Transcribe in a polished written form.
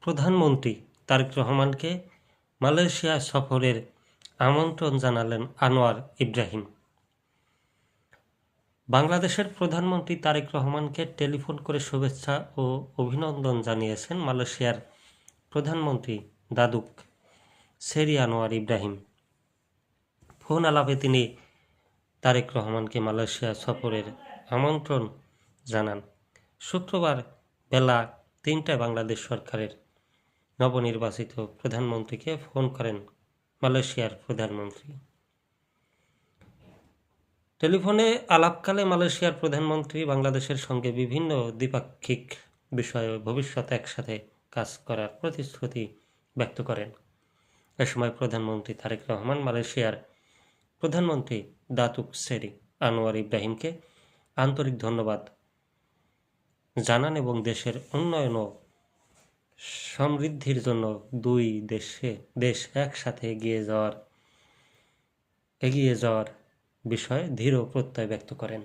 প্রধানমন্ত্রী তারেক রহমানকে মালয়েশিয়া সফরের আমন্ত্রণ জানালেন আনোয়ার ইব্রাহিম। বাংলাদেশের প্রধানমন্ত্রী তারেক রহমানকে টেলিফোন করে শুভেচ্ছা ও অভিনন্দন জানিয়েছেন মালয়েশিয়ার প্রধানমন্ত্রী দাদুক সেরি আনোয়ার ইব্রাহিম। ফোন আলাপে তিনি তারেক রহমানকে মালয়েশিয়া সফরের আমন্ত্রণ জানান। শুক্রবার বেলা 3টায় বাংলাদেশ সরকারের নবনির্বাচিত প্রধানমন্ত্রীকে ফোন করেন মালয়েশিয়ার প্রধানমন্ত্রী। টেলিফোনে আলাপকালে মালয়েশিয়ার প্রধানমন্ত্রী বাংলাদেশের সঙ্গে বিভিন্ন দ্বিপাক্ষিক বিষয়ে ভবিষ্যতে একসাথে কাজ করার প্রতিশ্রুতি ব্যক্ত করেন। এ সময় প্রধানমন্ত্রী তারেক রহমান মালয়েশিয়ার প্রধানমন্ত্রী দাতুক সেরি আনোয়ার ইব্রাহিমকে আন্তরিক ধন্যবাদ জানান এবং দেশের উন্নয়ন ও সমৃদ্ধির জন্য দুই দেশ একসাথে এগিয়ে যাওয়ার বিষয়ে দৃঢ় প্রত্যয় ব্যক্ত করেন।